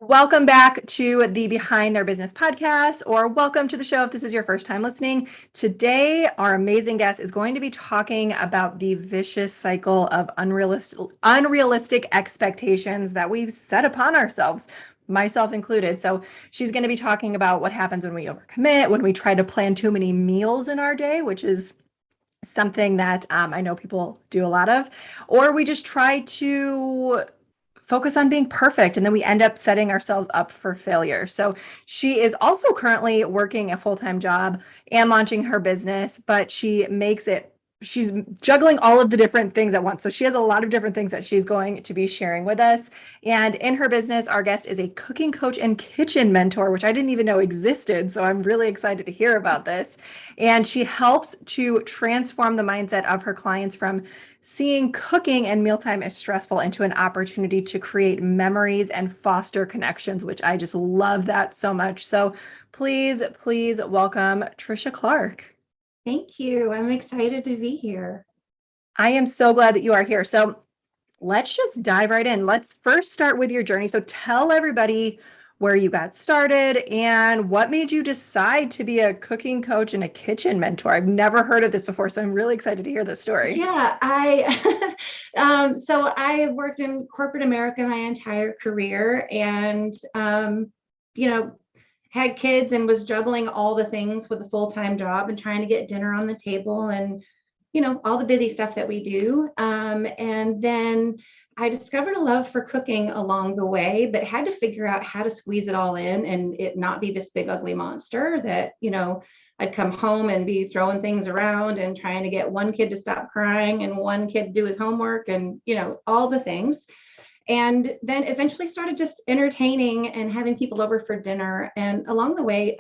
Welcome back to the Behind Their Business podcast, or welcome to the show if this is your first time listening. Today, our amazing guest is going to be talking about the vicious cycle of unrealistic expectations that we've set upon ourselves, myself included. So she's going to be talking about what happens when we overcommit, when we try to plan too many meals in our day, which is something that I know people do a lot of, or we just try to focus on being perfect and then we end up setting ourselves up for failure. So she is also currently working a full-time job and launching her business, but she's juggling all of the different things at once. So she has a lot of different things that she's going to be sharing with us. And in her business, our guest is a cooking coach and kitchen mentor, which I didn't even know existed. So I'm really excited to hear about this. And she helps to transform the mindset of her clients from seeing cooking and mealtime as stressful into an opportunity to create memories and foster connections, which I just love that so much. So please welcome Tricia Clark. Thank you. I'm excited to be here. I am so glad that you are here. So let's just dive right in. Let's first start with your journey. So tell everybody where you got started and what made you decide to be a cooking coach and a kitchen mentor. I've never heard of this before, so I'm really excited to hear this story. Yeah, so I worked in corporate America my entire career and, had kids and was juggling all the things with a full-time job and trying to get dinner on the table and, all the busy stuff that we do. And then I discovered a love for cooking along the way, but had to figure out how to squeeze it all in and it not be this big, ugly monster that, I'd come home and be throwing things around and trying to get one kid to stop crying and one kid to do his homework and, all the things. And then eventually started just entertaining and having people over for dinner. And along the way,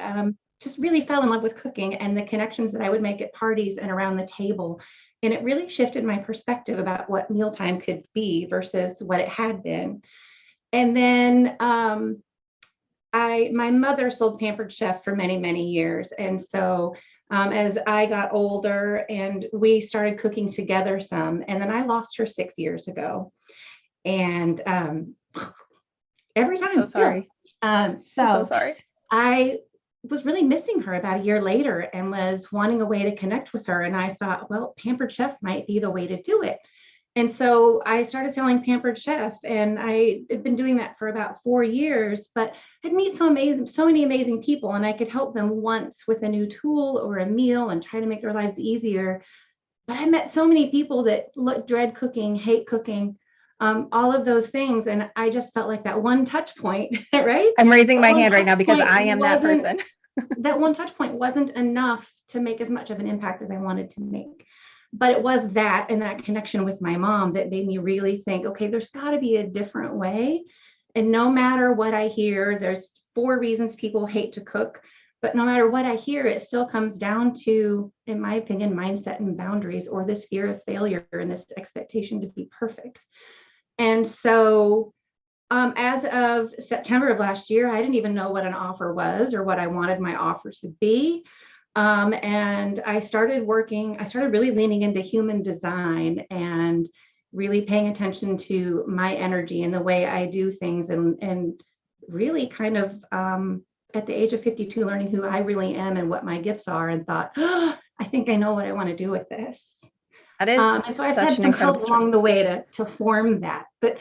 just really fell in love with cooking and the connections that I would make at parties and around the table. And it really shifted my perspective about what mealtime could be versus what it had been. And then my mother sold Pampered Chef for many, many years. And so as I got older and we started cooking together some, and then I lost her 6 years ago. And every time, I'm so sorry. I'm so sorry. I was really missing her about a year later and was wanting a way to connect with her. And I thought, well, Pampered Chef might be the way to do it. And so I started selling Pampered Chef, and I had been doing that for about 4 years, but I'd meet so many amazing people, and I could help them once with a new tool or a meal and try to make their lives easier. But I met so many people that dread cooking, hate cooking, all of those things. And I just felt like that one touch point, right? I'm raising my hand right now because I am that person. That one touch point wasn't enough to make as much of an impact as I wanted to make. But it was that and that connection with my mom that made me really think, okay, there's got to be a different way. And no matter what I hear, there's 4 reasons people hate to cook. But no matter what I hear, it still comes down to, in my opinion, mindset and boundaries, or this fear of failure and this expectation to be perfect. And so as of September of last year, I didn't even know what an offer was or what I wanted my offer to be. And I started really leaning into human design and really paying attention to my energy and the way I do things, and really kind of at the age of 52, learning who I really am and what my gifts are, and thought, oh, I think I know what I want to do with this. That is and so I've had some help along the way to form that. But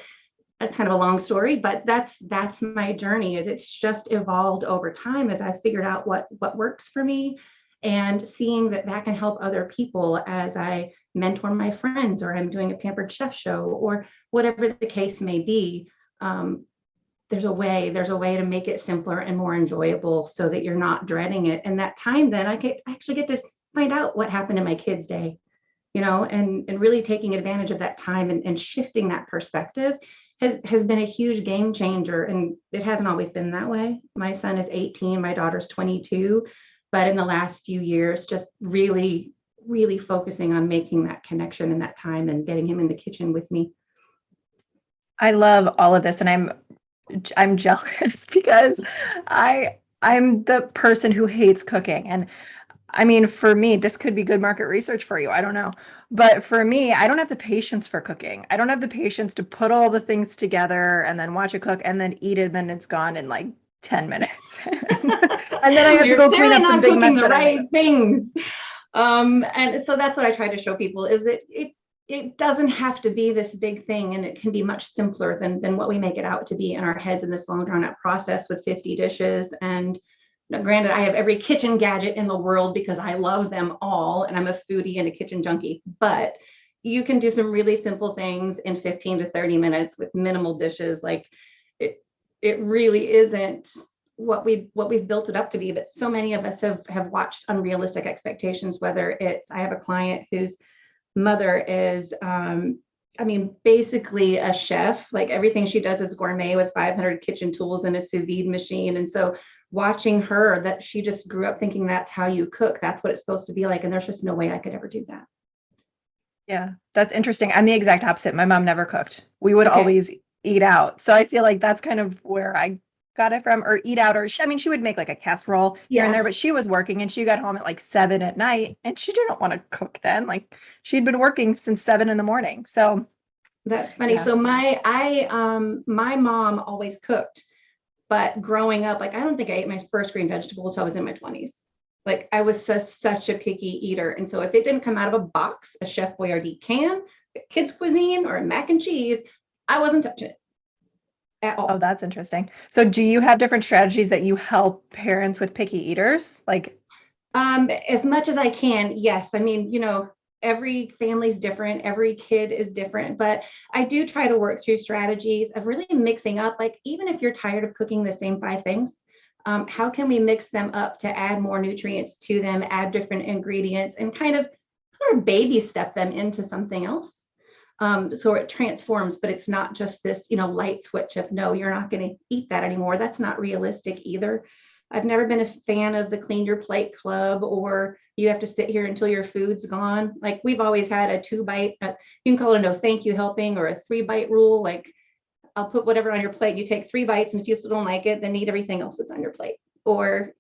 that's kind of a long story, but that's my journey. Is it's just evolved over time as I've figured out what works for me, and seeing that can help other people as I mentor my friends, or I'm doing a Pampered Chef show, or whatever the case may be. There's a way to make it simpler and more enjoyable so that you're not dreading it. And that time, then I actually get to find out what happened in my kids' day, and really taking advantage of that time and shifting that perspective has been a huge game changer. And it hasn't always been that way. My son is 18, my daughter's 22, but in the last few years, just really, really focusing on making that connection and that time and getting him in the kitchen with me. I love all of this, and I'm jealous because I'm the person who hates cooking, and I mean, for me, this could be good market research for you. I don't know. But for me, I don't have the patience for cooking. I don't have the patience to put all the things together and then watch it cook and then eat it, and then it's gone in like 10 minutes. And then I have to You're go clean clearly up the not big mess cooking the that I made. right things. And so that's what I try to show people is that it doesn't have to be this big thing, and it can be much simpler than what we make it out to be in our heads in this long drawn out process with 50 dishes. And granted, I have every kitchen gadget in the world because I love them all, and I'm a foodie and a kitchen junkie, but you can do some really simple things in 15 to 30 minutes with minimal dishes. Like it really isn't what we've built it up to be. But so many of us have watched unrealistic expectations, whether it's, I have a client whose mother is I mean, basically a chef. Like everything she does is gourmet with 500 kitchen tools and a sous vide machine. And so watching her, that she just grew up thinking that's how you cook, that's what it's supposed to be like, and there's just no way I could ever do that. Yeah, that's interesting. I'm the exact opposite. My mom never cooked. We would Okay. always eat out. So I feel like that's kind of where I got it from, or eat out, or I mean, she would make like a casserole here and Yeah, there, but she was working and she got home at like 7 at night and she didn't want to cook then. Like she'd been working since 7 in the morning. So that's funny. yeah. So my mom always cooked, but growing up, like I don't think I ate my first green vegetable until I was in my 20s. Like I was such a picky eater. And so if it didn't come out of a box, a Chef Boyardee can, a kids cuisine, or a mac and cheese, I wasn't touching it at Oh, all. that's interesting. So do you have different strategies that you help parents with picky eaters? Like, As much as I can, yes. I mean, every family's different, every kid is different, but I do try to work through strategies of really mixing up, like, even if you're tired of cooking the same five things, how can we mix them up to add more nutrients to them, add different ingredients, and kind of baby step them into something else. So it transforms, but it's not just this, light switch of no, you're not going to eat that anymore. That's not realistic either. I've never been a fan of the clean your plate club, or you have to sit here until your food's gone. Like we've always had a 2-bite, you can call it a no thank you helping, or a 3-bite rule. Like I'll put whatever on your plate. You take 3 bites, and if you still don't like it, then eat everything else that's on your plate. Or,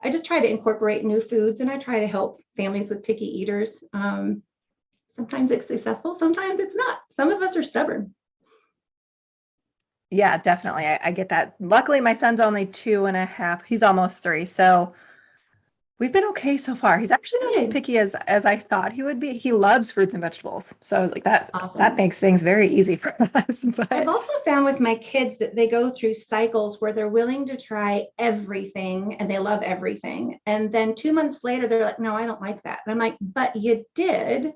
I just try to incorporate new foods, and I try to help families with picky eaters. Sometimes it's successful, sometimes it's not. Some of us are stubborn. yeah, definitely. I get that. Luckily, my son's only 2.5. He's almost 3. So we've been okay so far. He's actually not as Good. picky as I thought he would be. He loves fruits and vegetables. So I was like, that Awesome. makes things very easy for us. I've But also found with my kids that they go through cycles where they're willing to try everything and they love everything. And then 2 months later, they're like, no, I don't like that. And I'm like, but you did.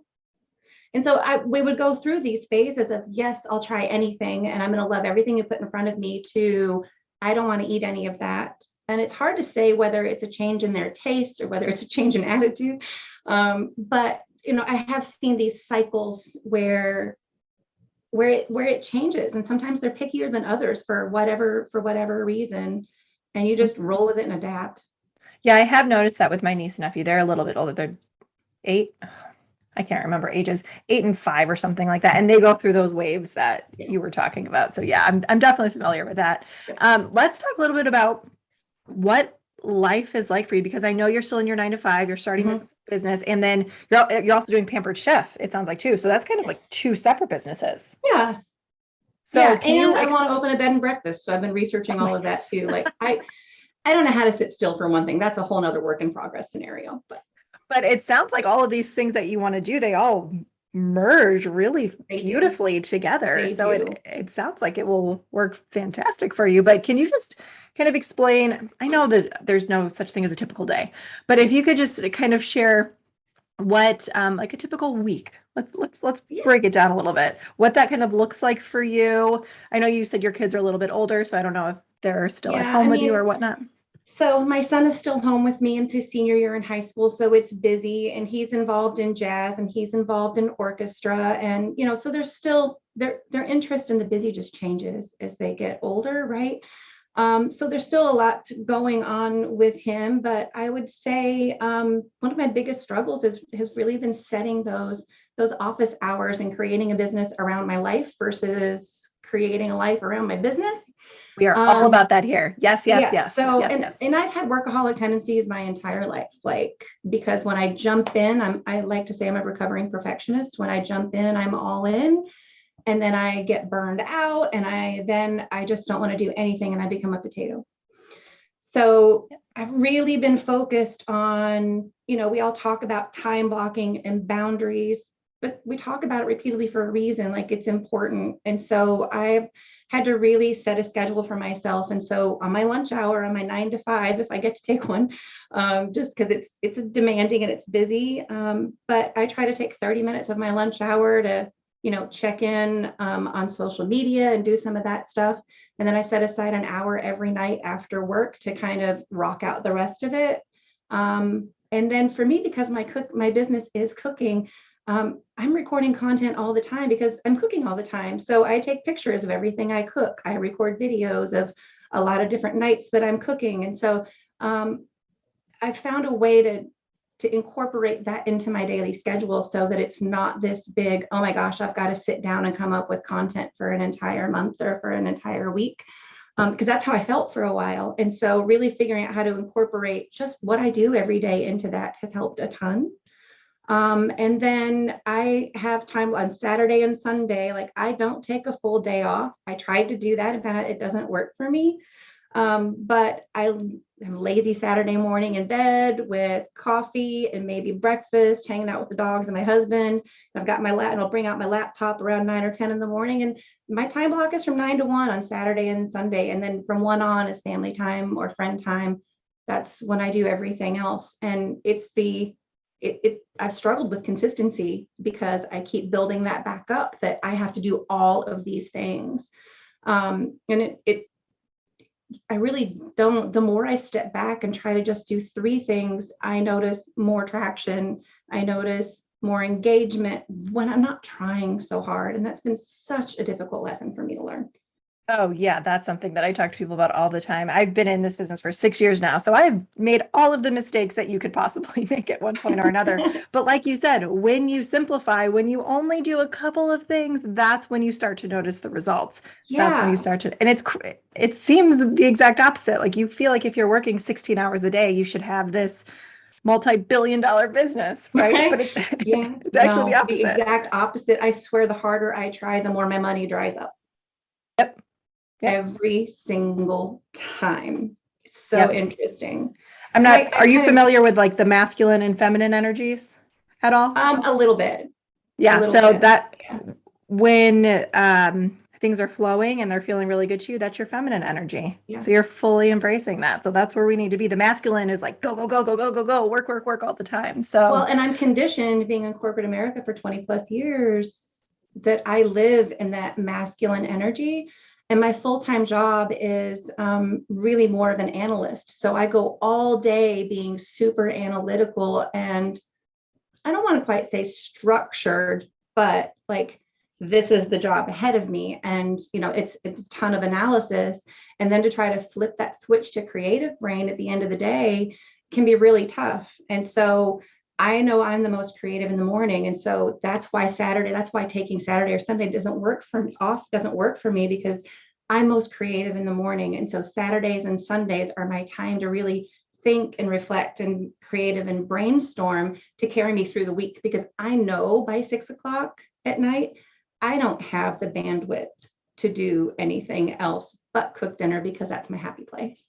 And so we would go through these phases of, yes, I'll try anything and I'm going to love everything you put in front of me, to I don't want to eat any of that. And it's hard to say whether it's a change in their taste or whether it's a change in attitude. But I have seen these cycles where it changes, and sometimes they're pickier than others for whatever reason, and you just roll with it and adapt. yeah, I have noticed that with my niece and nephew. They're a little bit older. They're 8. I can't remember ages, 8 and 5 or something like that. And they go through those waves that Yeah. you were talking about. So yeah, I'm definitely familiar with that. Let's talk a little bit about what life is like for you, because I know you're still in your 9 to 5, you're starting Mhm. this business, and then you're also doing Pampered Chef, it sounds like, too. So that's kind of Yes. like 2 separate businesses. Yeah. So Yeah. can And you I want to open a bed and breakfast. So I've been oh researching my all of that gosh. too. Like I don't know how to sit still for one thing. That's a whole nother work in progress scenario. But But it sounds like all of these things that you want to do, they all merge really they do. beautifully together. They So do. it sounds like it will work fantastic for you. But can you just kind of explain? I know that there's no such thing as a typical day, but if you could just kind of share what like a typical week. Let's Yeah. break it down a little bit. What that kind of looks like for you. I know you said your kids are a little bit older, so I don't know if they're still at Yeah. I home with you or mean, whatnot. so my son is still home with me into his senior year in high school, so it's busy, and he's involved in jazz and he's involved in orchestra, and so there's still their interest in the busy just changes as they get older, right? So there's still a lot going on with him, but I would say one of my biggest struggles has really been setting those office hours and creating a business around my life versus creating a life around my business. We are all about that here. Yes, yes, Yeah. yes, So, yes, yes. and I've had workaholic tendencies my entire life, like, because when I jump in, I like to say I'm a recovering perfectionist. When I jump in, I'm all in, and then I get burned out, and I just don't want to do anything, and I become a potato. So I've really been focused on, we all talk about time blocking and boundaries, but we talk about it repeatedly for a reason, like it's important. And so I've had to really set a schedule for myself. And so on my lunch hour, on my 9 to 5, if I get to take one, just because it's demanding and it's busy, but I try to take 30 minutes of my lunch hour to check in on social media and do some of that stuff. And then I set aside an hour every night after work to kind of rock out the rest of it. And then for me, because my business is cooking, I'm recording content all the time because I'm cooking all the time. So I take pictures of everything I cook. I record videos of a lot of different nights that I'm cooking. And so I found a way to incorporate that into my daily schedule so that it's not this big, oh my gosh, I've got to sit down and come up with content for an entire month or for an entire week. Because that's how I felt for a while. And so really figuring out how to incorporate just what I do every day into that has helped a ton. And then I have time on Saturday and Sunday. Like, I don't take a full day off. I tried to do that, and it doesn't work for me. But I'm lazy Saturday morning in bed with coffee and maybe breakfast, hanging out with the dogs and my husband. I've got and I'll bring out my laptop around 9 or 10 in the morning. And my time block is from 9 to 1 on Saturday and Sunday. And then from 1 on is family time or friend time. That's when I do everything else. And I've struggled with consistency because I keep building that back up, that I have to do all of these things. And I really don't. The more I step back and try to just do 3 things, I notice more traction. I notice more engagement when I'm not trying so hard. And that's been such a difficult lesson for me to learn. Oh, yeah, that's something that I talk to people about all the time. I've been in this business for 6 years now, so I've made all of the mistakes that you could possibly make at one point or another. But like you said, when you simplify, when you only do a couple of things, that's when you start to notice the results. That's when you start to, and it seems the exact opposite. Like, you feel like if you're working 16 hours a day, you should have this multi-billion-dollar business, right? But it's it's actually the opposite. The exact opposite. I swear, the harder I try, the more my money dries up. Yep. Every single time. It's so interesting. Are you familiar with like the masculine and feminine energies at all? A little bit. Yeah. So that when things are flowing and they're feeling really good to you, that's your feminine energy. Yeah. So you're fully embracing that. So that's where we need to be. The masculine is like, go, go, go, go, go, go, go, work, work, work all the time. So, well, and I'm conditioned, being in corporate America for 20 plus years, that I live in that masculine energy. And my full-time job is really more of an analyst. So I go all day being super analytical, and I don't want to quite say structured, but like, this is the job ahead of me. And, it's a ton of analysis. And then to try to flip that switch to creative brain at the end of the day can be really tough. And so I know I'm the most creative in the morning. And so that's why taking Saturday or Sunday doesn't work for me, because I'm most creative in the morning. And so Saturdays and Sundays are my time to really think and reflect and creative and brainstorm to carry me through the week, because I know by 6 o'clock at night, I don't have the bandwidth to do anything else but cook dinner, because that's my happy place.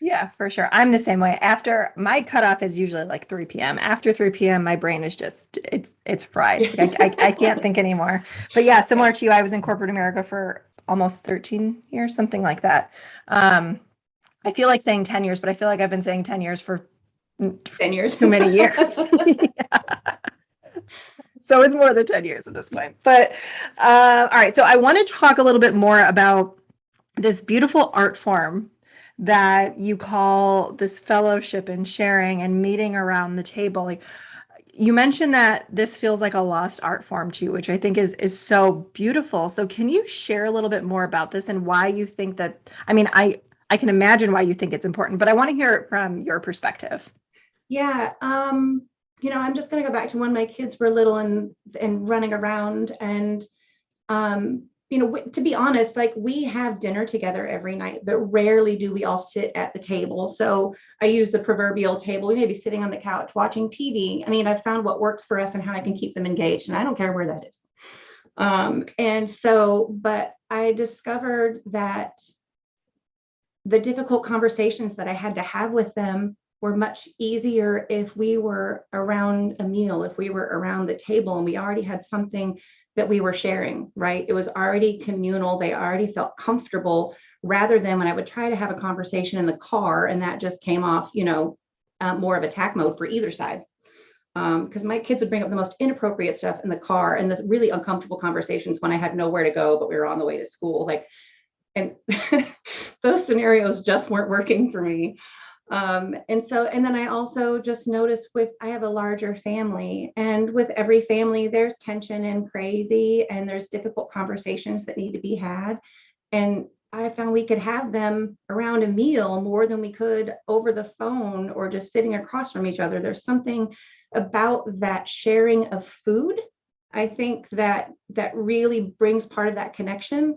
Yeah, for sure. I'm the same way. After my cutoff is usually like 3 p.m. After 3 p.m., my brain is just, it's fried. I can't think anymore. But yeah, similar to you, I was in corporate America for almost 13 years, something like that. I feel like saying 10 years, but I feel like I've been saying 10 years for 10 years. Too many years. Yeah. So it's more than 10 years at this point. But all right. So I want to talk a little bit more about this beautiful art form that you call this fellowship and sharing and meeting around the table. Like, you mentioned that this feels like a lost art form to you, which I think is so beautiful. So can you share a little bit more about this and why you think that, I can imagine why you think it's important, but I want to hear it from your perspective. Yeah. I'm just going to go back to when my kids were little and running around, and to be honest, like we have dinner together every night, but rarely do we all sit at the table. So I use the proverbial table. We may be sitting on the couch watching TV. I mean, I've found what works for us and how I can keep them engaged, and I don't care where that is. But I discovered that the difficult conversations that I had to have with them were much easier if we were around a meal, if we were around the table and we already had something that we were sharing, right? It was already communal. They already felt comfortable, rather than when I would try to have a conversation in the car and that just came off, more of attack mode for either side. Because my kids would bring up the most inappropriate stuff in the car and this really uncomfortable conversations when I had nowhere to go, but we were on the way to school. And those scenarios just weren't working for me. And then I also just noticed I have a larger family, and with every family, there's tension and crazy, and there's difficult conversations that need to be had. And I found we could have them around a meal more than we could over the phone or just sitting across from each other. There's something about that sharing of food, I think, that really brings part of that connection.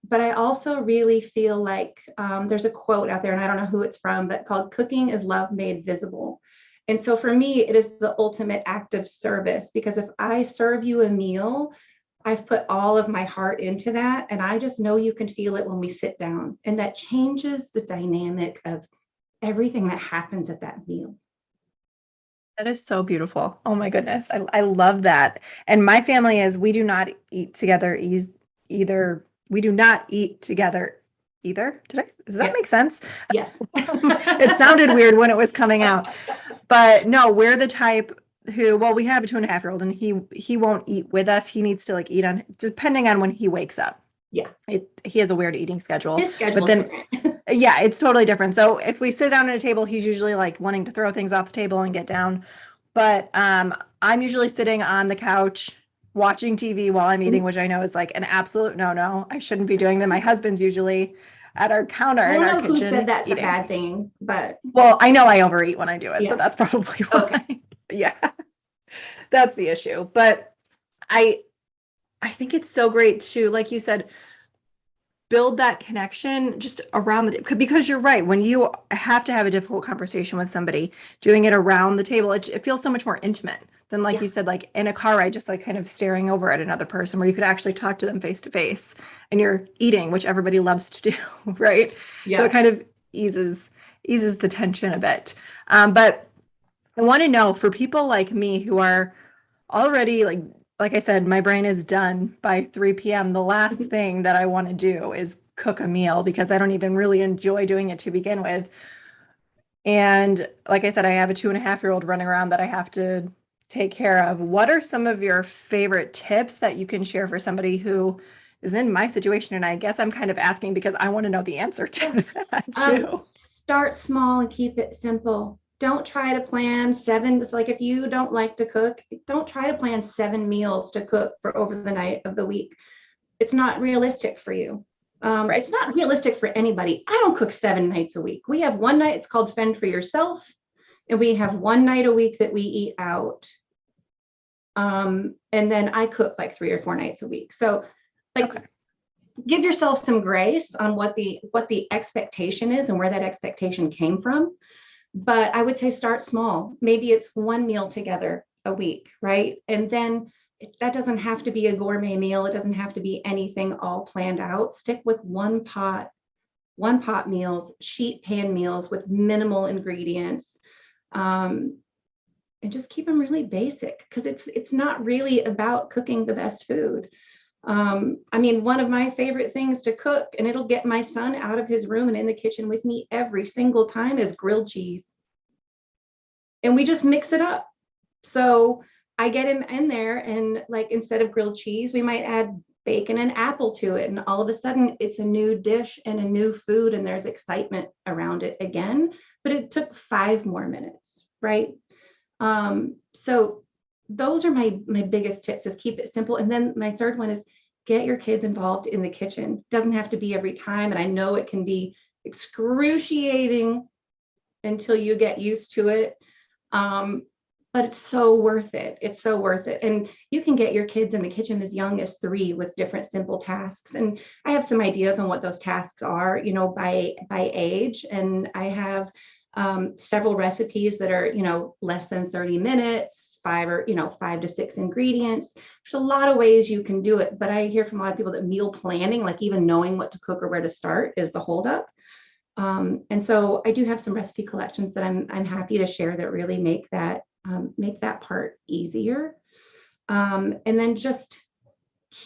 But I also really feel like there's a quote out there, and I don't know who it's from, but called "Cooking is Love Made Visible." And so for me, it is the ultimate act of service, because if I serve you a meal, I've put all of my heart into that. And I just know you can feel it when we sit down. And that changes the dynamic of everything that happens at that meal. That is so beautiful. Oh my goodness. I love that. And my family we do not eat together either. We do not eat together either. Does that make sense? Yes. It sounded weird when it was coming out, but no, we're the type who, well, we have a 2.5-year-old and he won't eat with us. He needs to eat depending on when he wakes up. Yeah. He has a weird eating schedule. His schedule, but then, yeah, it's totally different. So if we sit down at a table, he's usually wanting to throw things off the table and get down. But I'm usually sitting on the couch watching TV while I'm eating, which I know is an absolute no. I shouldn't be doing that. My husband's usually at our counter in our kitchen. Who said that's eating. A bad thing, but well, I know I overeat when I do it, yeah. So that's probably why. Okay. Yeah, that's the issue. But I think it's so great to, like you said, build that connection just around because you're right. When you have to have a difficult conversation with somebody, doing it around the table, it feels so much more intimate than you said, in a car ride, just kind of staring over at another person where you could actually talk to them face to face and you're eating, which everybody loves to do. Right. Yeah. So it kind of eases the tension a bit. But I want to know, for people like me who are already like I said, my brain is done by 3 p.m. The last thing that I want to do is cook a meal, because I don't even really enjoy doing it to begin with. And like I said, I have a 2.5-year-old running around that I have to take care of. What are some of your favorite tips that you can share for somebody who is in my situation? And I guess I'm kind of asking because I want to know the answer to that too. Start small and keep it simple. Don't try to plan 7, if you don't like to cook, don't try to plan 7 meals to cook for over the night of the week. It's not realistic for you. Right. It's not realistic for anybody. I don't cook 7 nights a week. We have one night, it's called Fend for Yourself. And we have one night a week that we eat out. And then I cook 3 or 4 nights a week. So okay. Give yourself some grace on what the expectation is and where that expectation came from. But I would say start small. Maybe it's 1 meal together a week, right? And then that doesn't have to be a gourmet meal. It doesn't have to be anything all planned out. Stick with one pot meals, sheet pan meals with minimal ingredients, and just keep them really basic, because it's not really about cooking the best food. One of my favorite things to cook, and it'll get my son out of his room and in the kitchen with me every single time, is grilled cheese. And we just mix it up. So I get him in there, and instead of grilled cheese, we might add bacon and apple to it. And all of a sudden it's a new dish and a new food, and there's excitement around it again. But it took 5 more minutes, right? So those are my biggest tips, is keep it simple. And then my third one is get your kids involved in the kitchen. Doesn't have to be every time. And I know it can be excruciating until you get used to it. but it's so worth it. It's so worth it. And you can get your kids in the kitchen as young as 3 with different simple tasks. And I have some ideas on what those tasks are, by age. And I have several recipes that are, less than 30 minutes, 5 to 6 ingredients. There's a lot of ways you can do it, but I hear from a lot of people that meal planning, like even knowing what to cook or where to start, is the holdup. And so I do have some recipe collections that I'm happy to share that really make that part easier. And then just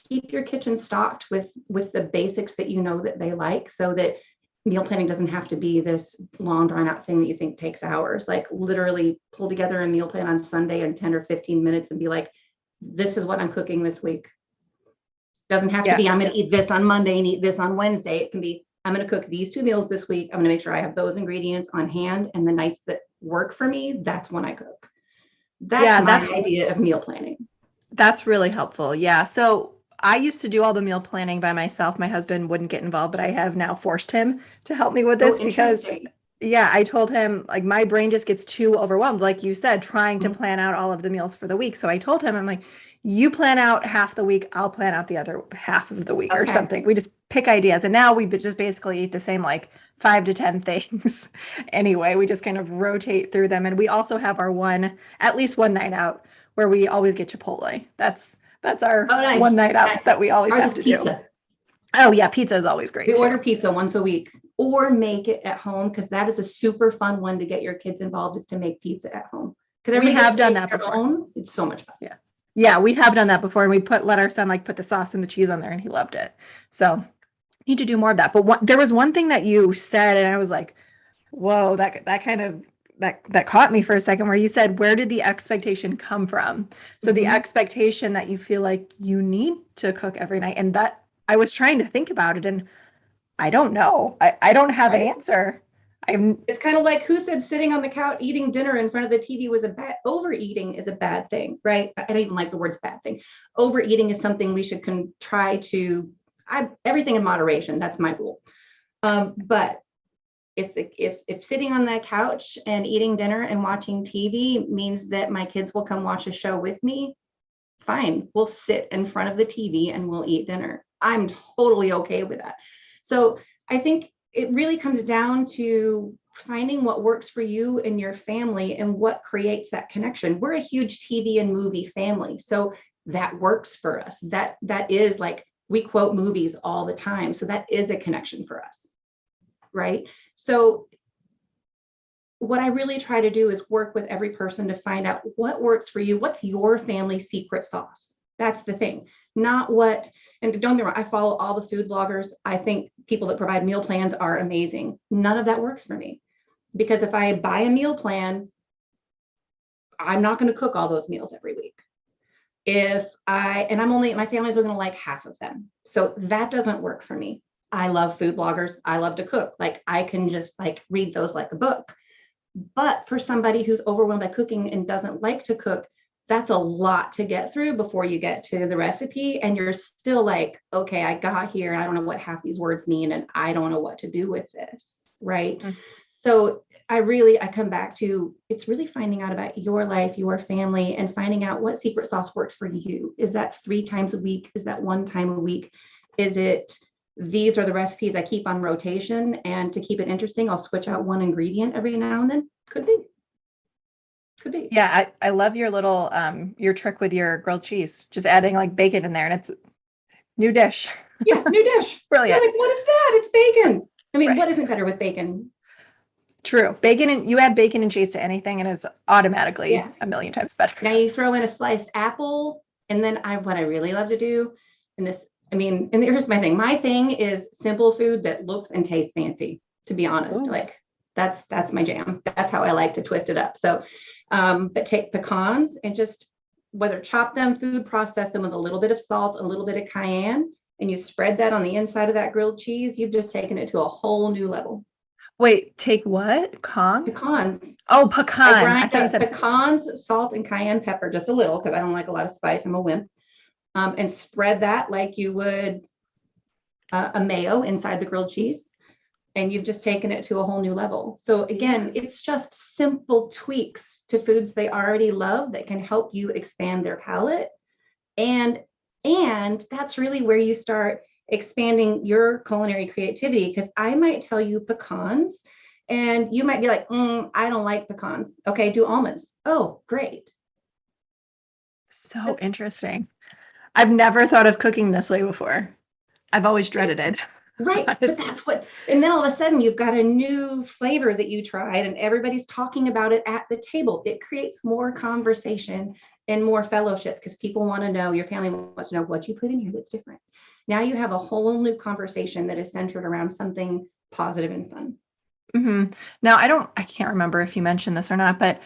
keep your kitchen stocked with the basics that that they like, so that meal planning doesn't have to be this long drawn out thing that you think takes hours. Like literally pull together a meal plan on Sunday in 10 or 15 minutes and be like, this is what I'm cooking this week. Doesn't have to be, I'm going to eat this on Monday and eat this on Wednesday. It can be, I'm going to cook these 2 meals this week. I'm going to make sure I have those ingredients on hand, and the nights that work for me, that's when I cook. That's my idea of meal planning. That's really helpful. Yeah. So I used to do all the meal planning by myself. My husband wouldn't get involved, but I have now forced him to help me with this because I told him, like, my brain just gets too overwhelmed, like you said, trying to plan out all of the meals for the week. So I told him, I'm like, you plan out half the week, I'll plan out the other half of the week or something. We just pick ideas. And now we just basically eat the same, like 5 to 10 things anyway. We just kind of rotate through them. And we also have our at least one night out where we always get Chipotle. That's our one night out that we always have to do. Oh yeah, pizza is always great. We order pizza once a week, or make it at home, because that is a super fun one to get your kids involved, is to make pizza at home. Because we have done that before. It's so much fun. Yeah, we have done that before, and we let our son put the sauce and the cheese on there, and he loved it. So need to do more of that. But there was one thing that you said, and I was like, whoa, that caught me for a second, where you said, where did the expectation come from? So the expectation that you feel like you need to cook every night. And that I was trying to think about it, and I don't know. I don't have an answer. It's kind of like, who said sitting on the couch eating dinner in front of the TV was overeating is a bad thing, right? I don't even like the words bad thing. Overeating is something we should try to, everything in moderation. That's my rule. But if sitting on the couch and eating dinner and watching TV means that my kids will come watch a show with me, fine. We'll sit in front of the TV and we'll eat dinner. I'm totally okay with that. So I think it really comes down to finding what works for you and your family and what creates that connection. We're a huge TV and movie family, so that works for us. That is, like, we quote movies all the time, so that is a connection for us, right? So what I really try to do is work with every person to find out what works for you. What's your family secret sauce? That's the thing. Not what, and don't get me wrong, I follow all the food bloggers. I think people that provide meal plans are amazing. None of that works for me, because if I buy a meal plan, I'm not going to cook all those meals every week. My family's only going to like half of them. So that doesn't work for me. I love food bloggers. I love to cook. Like, I can just read those like a book. But for somebody who's overwhelmed by cooking and doesn't like to cook, that's a lot to get through before you get to the recipe. And you're still like, okay, I got here and I don't know what half these words mean, and I don't know what to do with this, right? Mm-hmm. So I come back to, it's really finding out about your life, your family, and finding out what secret sauce works for you. Is that 3 times a week? Is that 1 time a week? Is it, these are the recipes I keep on rotation, and to keep it interesting, I'll switch out 1 ingredient every now and then? Could be. Yeah, I love your little your trick with your grilled cheese, just adding bacon in there, and it's new dish. Yeah, new dish. Brilliant. You're like, what is that? It's bacon. I mean, What isn't better with bacon? True. Bacon, and you add bacon and cheese to anything, and it's automatically a million times better. Now you throw in a sliced apple, and then what I really love to do, and here's my thing. My thing is simple food that looks and tastes fancy, to be honest. Ooh. That's my jam. That's how I like to twist it up. So, but take pecans and just, whether chop them, food process them with a little bit of salt, a little bit of cayenne, and you spread that on the inside of that grilled cheese, you've just taken it to a whole new level. Wait, take what? Pecans. Oh, pecan. I grind up pecans, salt, and cayenne pepper, just a little, because I don't like a lot of spice. I'm a wimp. And spread that like you would a mayo inside the grilled cheese. and you've just taken it to a whole new level. So again, it's just simple tweaks to foods they already love that can help you expand their palate. And that's really where you start expanding your culinary creativity, because I might tell you pecans and you might be like, I don't like pecans. Okay, do almonds. Oh, great. So interesting. I've never thought of cooking this way before. I've always dreaded it. Right. But that's what, and then all of a sudden you've got a new flavor that you tried and everybody's talking about it at the table. It creates more conversation and more fellowship because people want to know, your family wants to know what you put in here that's different. Now you have a whole new conversation that is centered around something positive and fun. Mm-hmm. Now, I can't remember if you mentioned this or not, but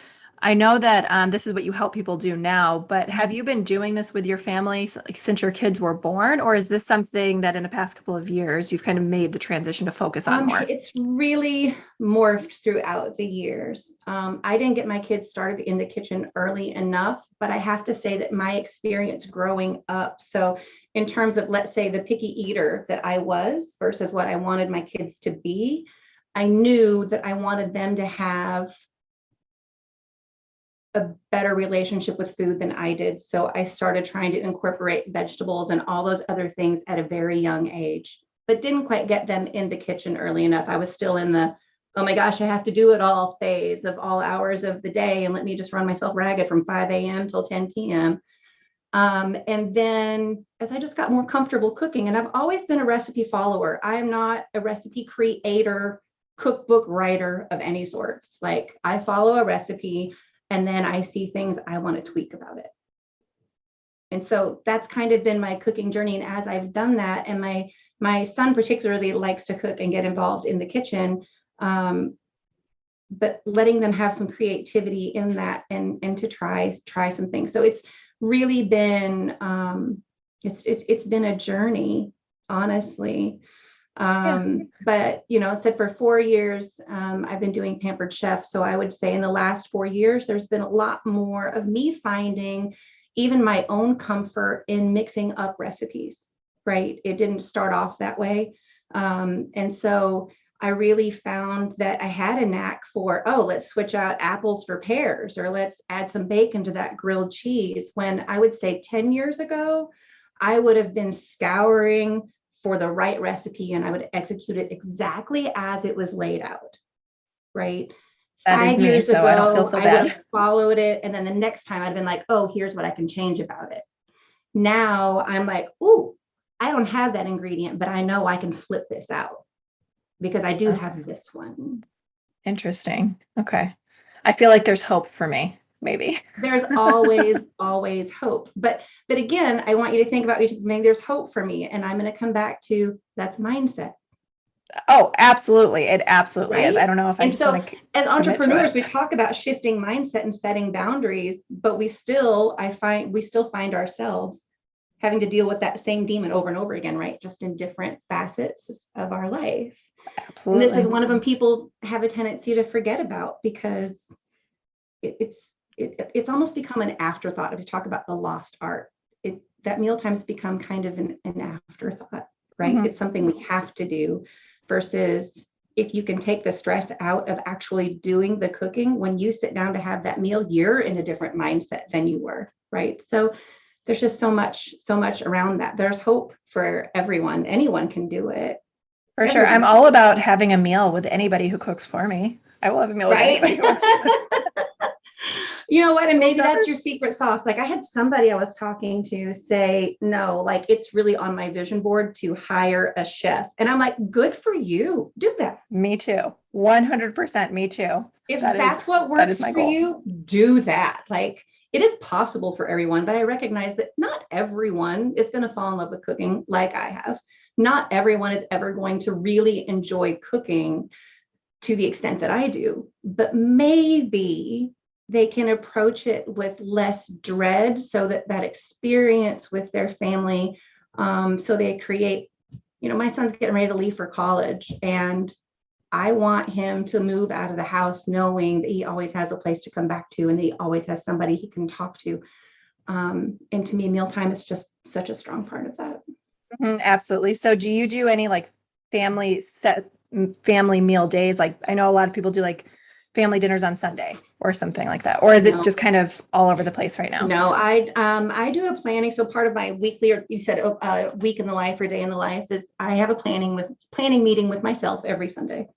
I know that this is what you help people do now, but have you been doing this with your family like, since your kids were born, or is this something that in the past couple of years you've kind of made the transition to focus on more? It's really morphed throughout the years. I didn't get my kids started in the kitchen early enough, but I have to say that my experience growing up, so in terms of, let's say, the picky eater that I was versus what I wanted my kids to be, I knew that I wanted them to have a better relationship with food than I did. So I started trying to incorporate vegetables and all those other things at a very young age, but didn't quite get them in the kitchen early enough. I was still in the, oh my gosh, I have to do it all phase of all hours of the day. And let me just run myself ragged from 5 a.m. till 10 p.m. And then as I just got more comfortable cooking, and I've always been a recipe follower, I am not a recipe creator, cookbook writer of any sorts. Like I follow a recipe and then I see things I want to tweak about it. And so that's kind of been my cooking journey. And as I've done that, and my son particularly likes to cook and get involved in the kitchen, but letting them have some creativity in that and to try some things. So it's really been it's been a journey, honestly. But said for 4 years, I've been doing Pampered Chef. So I would say in the last 4 years, there's been a lot more of me finding even my own comfort in mixing up recipes, right? It didn't start off that way. And so I really found that I had a knack for, let's switch out apples for pears, or let's add some bacon to that grilled cheese. When I would say 10 years ago, I would have been scouring for the right recipe and I would execute it exactly as it was laid out, right? That 5 is me, years so ago, I don't feel so I bad. would have followed it. And then the next time I'd been like, here's what I can change about it. Now I'm like, I don't have that ingredient, but I know I can flip this out because I do have this one. Interesting. Okay. I feel like there's hope for me, maybe. There's always hope. But again, I want you to think about, maybe there's hope for me. And I'm going to come back to, that's mindset. Oh, absolutely. It absolutely right? is. I don't know if I and just so want to as entrepreneurs, we talk about shifting mindset and setting boundaries, but we still find ourselves having to deal with that same demon over and over again, right? Just in different facets of our life. Absolutely. And this is one of them people have a tendency to forget about because it's almost become an afterthought. If we talk about the lost art, that mealtime's become kind of an afterthought, right? Mm-hmm. It's something we have to do versus if you can take the stress out of actually doing the cooking, when you sit down to have that meal, you're in a different mindset than you were, right? So there's just so much around that. There's hope for everyone. Anyone can do it. For sure. I'm all about having a meal with anybody who cooks for me. I will have a meal with anybody who wants to. You know what? And maybe that's your secret sauce. Like I had somebody I was talking to say, no, like it's really on my vision board to hire a chef. And I'm like, good for you. Do that. Me too. 100% me too. If that's what works for you, do that. Like it is possible for everyone, but I recognize that not everyone is going to fall in love with cooking like I have. Not everyone is ever going to really enjoy cooking to the extent that I do, but maybe they can approach it with less dread so that experience with their family. So they create, my son's getting ready to leave for college and I want him to move out of the house knowing that he always has a place to come back to and that he always has somebody he can talk to. And to me, mealtime is just such a strong part of that. Mm-hmm, absolutely. So do you do any like family set family meal days? Like I know a lot of people do like family dinners on Sunday or something like that. Or is it No. just kind of all over the place right now? No, I do a planning. So part of my weekly, or you said week in the life or day in the life, is I have a planning meeting with myself every Sunday.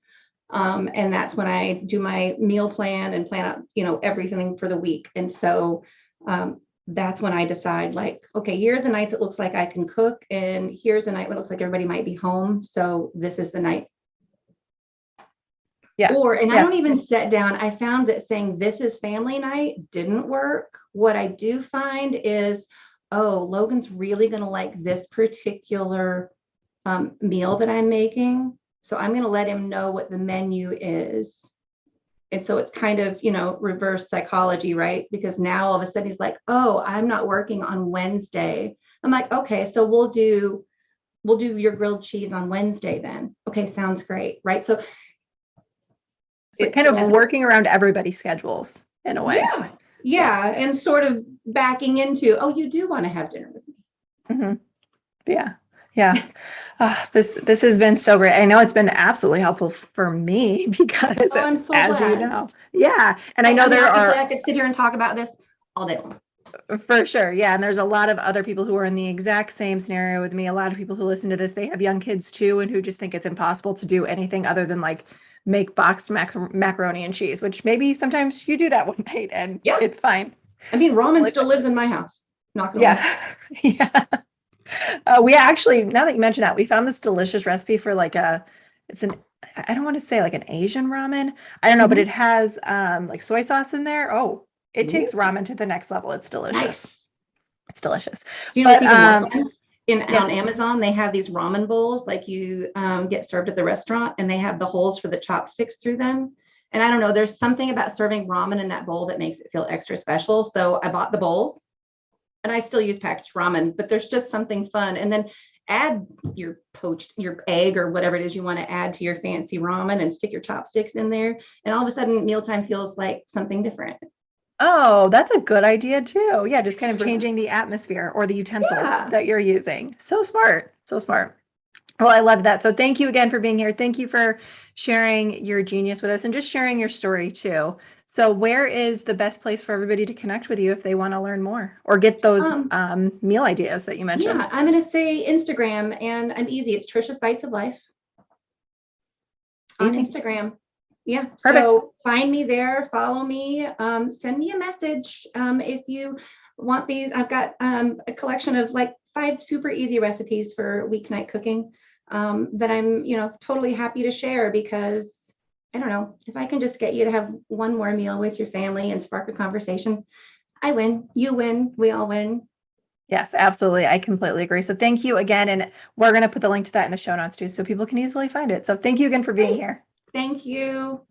And that's when I do my meal plan and plan out, everything for the week. And so that's when I decide, like, okay, here are the nights it looks like I can cook, and here's a night when it looks like everybody might be home. So this is the night. Yeah. I don't even sit down. I found that saying this is family night didn't work. What I do find is, oh, Logan's really going to like this particular meal that I'm making. So I'm going to let him know what the menu is. And so it's kind of, reverse psychology, right? Because now all of a sudden he's like, oh, I'm not working on Wednesday. I'm like, okay, so we'll do your grilled cheese on Wednesday then. Okay, sounds great, right? So it's kind of working around everybody's schedules in a way. Yeah. And sort of backing into, oh, you do want to have dinner with me. Mm-hmm. Yeah. This has been so great. I know it's been absolutely helpful for me because I'm so as glad. you know, and I know I could sit here and talk about this all day long. For sure. Yeah. And there's a lot of other people who are in the exact same scenario with me. A lot of people who listen to this, they have young kids too, and who just think it's impossible to do anything other than like make boxed macaroni and cheese, which maybe sometimes you do that one night and it's fine. I mean, ramen still lives in my house. Not gonna lie. Yeah. We actually, now that you mention that, we found this delicious recipe for I don't want to say like an Asian ramen. I don't know, but it has like soy sauce in there. Oh, it takes ramen to the next level. It's delicious. Nice. It's delicious. Do you know what's even more fun? On Amazon, they have these ramen bowls like you get served at the restaurant, and they have the holes for the chopsticks through them. And I don't know, there's something about serving ramen in that bowl that makes it feel extra special. So I bought the bowls, and I still use packaged ramen, but there's just something fun. And then add your egg or whatever it is you want to add to your fancy ramen, and stick your chopsticks in there. And all of a sudden mealtime feels like something different. Oh, that's a good idea too. Yeah, just kind of changing the atmosphere or the utensils that you're using. So smart. So smart. Well, I love that. So thank you again for being here. Thank you for sharing your genius with us and just sharing your story too. So where is the best place for everybody to connect with you if they want to learn more or get those meal ideas that you mentioned? Yeah, I'm going to say Instagram, and I'm easy. It's Tricia's Bites of Life on Instagram. Yeah. Perfect. So find me there, follow me, send me a message. If you want these, I've got a collection of like 5 super easy recipes for weeknight cooking that I'm, totally happy to share, because I don't know, if I can just get you to have one more meal with your family and spark a conversation, I win, you win, we all win. Yes, absolutely. I completely agree. So thank you again. And we're going to put the link to that in the show notes too, so people can easily find it. So thank you again for being here. Thank you.